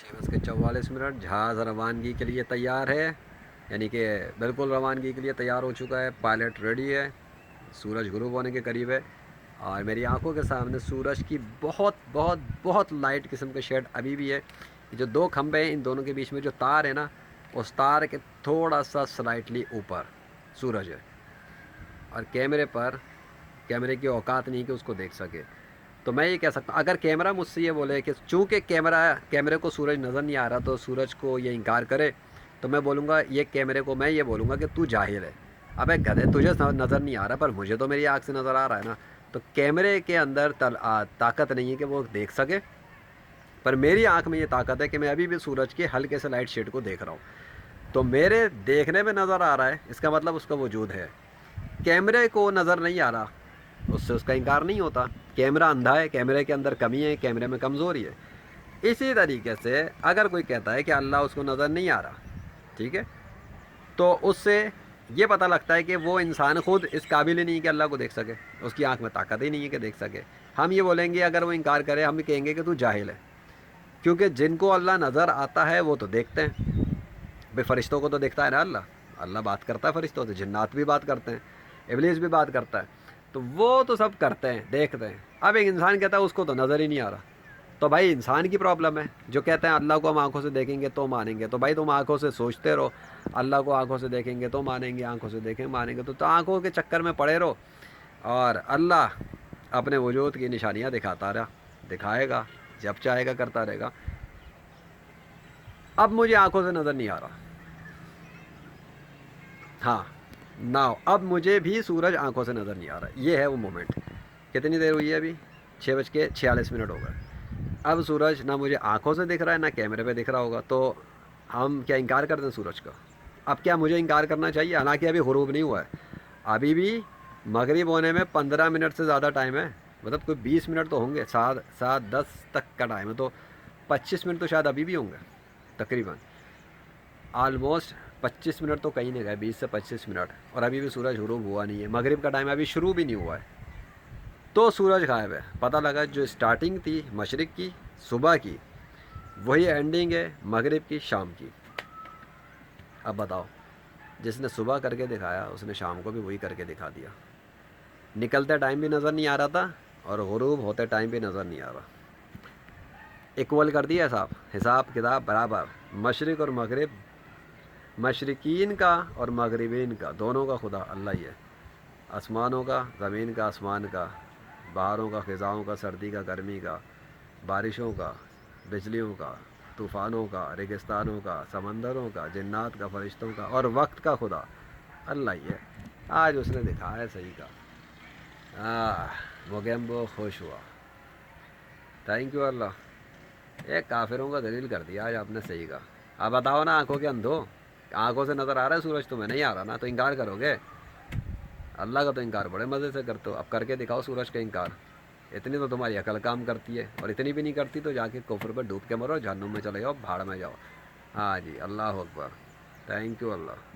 6:44 جہاز روانگی کے لیے تیار ہے، یعنی کہ بالکل روانگی کے لیے تیار ہو چکا ہے، پائلٹ ریڈی ہے، سورج غروب ہونے کے قریب ہے، اور میری آنکھوں کے سامنے سورج کی بہت بہت بہت لائٹ قسم کے شیڈ ابھی بھی ہے۔ جو دو کھمبے ہیں، ان دونوں کے بیچ میں جو تار ہے نا، اس تار کے تھوڑا سا سلائٹلی اوپر سورج ہے، اور کیمرے کی اوقات نہیں کہ اس کو دیکھ سکے۔ تو میں یہ کہہ سکتا ہوں، اگر کیمرہ مجھ سے یہ بولے کہ چونکہ کیمرے کو سورج نظر نہیں آ رہا تو سورج کو یہ انکار کرے، تو میں بولوں گا، یہ کیمرے کو میں یہ بولوں گا کہ تو جاہل ہے۔ ابے گدھے، تجھے نظر نہیں آ رہا پر مجھے تو میری آنکھ سے نظر آ رہا ہے نا۔ تو کیمرے کے اندر طاقت نہیں ہے کہ وہ دیکھ سکے، پر میری آنکھ میں یہ طاقت ہے کہ میں ابھی بھی سورج کے ہلکے سے لائٹ شیڈ کو دیکھ رہا ہوں۔ تو میرے دیکھنے میں نظر آ رہا ہے، اس کا مطلب اس کا وجود ہے۔ کیمرے کو نظر نہیں آ رہا، اس سے اس کا انکار نہیں ہوتا۔ کیمرہ اندھا ہے، کیمرے کے اندر کمی ہے، کیمرے میں کمزوری ہے۔ اسی طریقے سے اگر کوئی کہتا ہے کہ اللہ اس کو نظر نہیں آ رہا، ٹھیک ہے، تو اس سے یہ پتہ لگتا ہے کہ وہ انسان خود اس قابل ہی نہیں ہے کہ اللہ کو دیکھ سکے، اس کی آنکھ میں طاقت ہی نہیں ہے کہ دیکھ سکے۔ ہم یہ بولیں گے، اگر وہ انکار کرے، ہم بھی کہیں گے کہ تو جاہل ہے، کیونکہ جن کو اللہ نظر آتا ہے وہ تو دیکھتے ہیں۔ بھائی فرشتوں کو تو دیکھتا ہے نا اللہ بات کرتا ہے فرشتوں سے، جنات بھی بات کرتے ہیں، ابلیس بھی بات کرتا ہے، تو وہ تو سب کرتے ہیں، دیکھتے ہیں۔ اب ایک انسان کہتا ہے اس کو تو نظر ہی نہیں آ رہا، تو بھائی انسان کی پرابلم ہے۔ جو کہتے ہیں اللہ کو ہم آنکھوں سے دیکھیں گے تو مانیں گے، تو بھائی تم آنکھوں سے سوچتے رہو، اللہ کو آنکھوں سے دیکھیں گے تو مانیں گے، آنکھوں سے دیکھیں مانیں گے، تو آنکھوں کے چکر میں پڑے رہو، اور اللہ اپنے وجود کی نشانیاں دکھاتا رہا، دکھائے گا، جب چاہے گا کرتا رہے گا۔ اب مجھے آنکھوں سے نظر نہیں آ رہا، ہاں ناؤ اب مجھے بھی سورج آنکھوں سے نظر نہیں آ رہا۔ یہ ہے وہ مومنٹ۔ کتنی دیر ہوئی ہے ابھی؟ 6:46 ہو گئے۔ اب سورج نہ مجھے آنکھوں سے دکھ رہا ہے نہ کیمرے پہ دکھ رہا ہوگا، تو ہم کیا انکار کر دیں سورج کا؟ اب کیا مجھے انکار کرنا چاہیے؟ حالانکہ ابھی غروب نہیں ہوا ہے، ابھی بھی مغرب ہونے میں 15 منٹ سے زیادہ ٹائم ہے، مطلب کوئی 20 منٹ تو ہوں گے، 7:10 تک کا ٹائم ہے، تو 25 منٹ تو شاید ابھی بھی ہوں گے تقریباً، آلموسٹ 25 منٹ تو کہیں نہیں گئے، 20 سے 25 منٹ، اور ابھی بھی سورج غروب ہوا نہیں ہے، مغرب کا ٹائم ابھی شروع بھی نہیں ہوا ہے، تو سورج غائب ہے۔ پتہ لگا جو اسٹارٹنگ تھی مشرق کی، صبح کی، وہی اینڈنگ ہے مغرب کی، شام کی۔ اب بتاؤ، جس نے صبح کر کے دکھایا اس نے شام کو بھی وہی کر کے دکھا دیا۔ نکلتے ٹائم بھی نظر نہیں آ رہا تھا، اور غروب ہوتے ٹائم بھی نظر نہیں آ رہا۔ ایکول کر دیا حساب کتاب برابر، مشرق اور مغرب، مشرقین کا اور مغربین کا، دونوں کا خدا اللہ ہی ہے، آسمانوں کا، زمین کا، آسمان کا، بہاروں کا، خزاؤں کا، سردی کا، گرمی کا، بارشوں کا، بجلیوں کا، طوفانوں کا، ریگستانوں کا، سمندروں کا، جنات کا، فرشتوں کا، اور وقت کا خدا اللہ ہی ہے۔ آج اس نے دکھایا صحیح کا، موگیمبو خوش ہوا، تھینک یو اللہ۔ ایک کافروں کا دلیل کر دیا آج آپ نے صحیح کا۔ اب بتاؤ نا آنکھوں کے اندھو، آنکھوں سے نظر آ رہا ہے سورج، تمہیں نہیں آ رہا نا، تو انکار کرو گے؟ اللہ کا تو انکار بڑے مزے سے کرتے ہو، اب کر کے دکھاؤ سورج کا انکار۔ اتنی تو تمہاری عقل کام کرتی ہے، اور اتنی بھی نہیں کرتی تو جا کے کفر پہ ڈوب کے مرو، جہنم میں چلے جاؤ، بھاڑ میں جاؤ۔ ہاں جی، اللہ اکبر، تھینک یو اللہ۔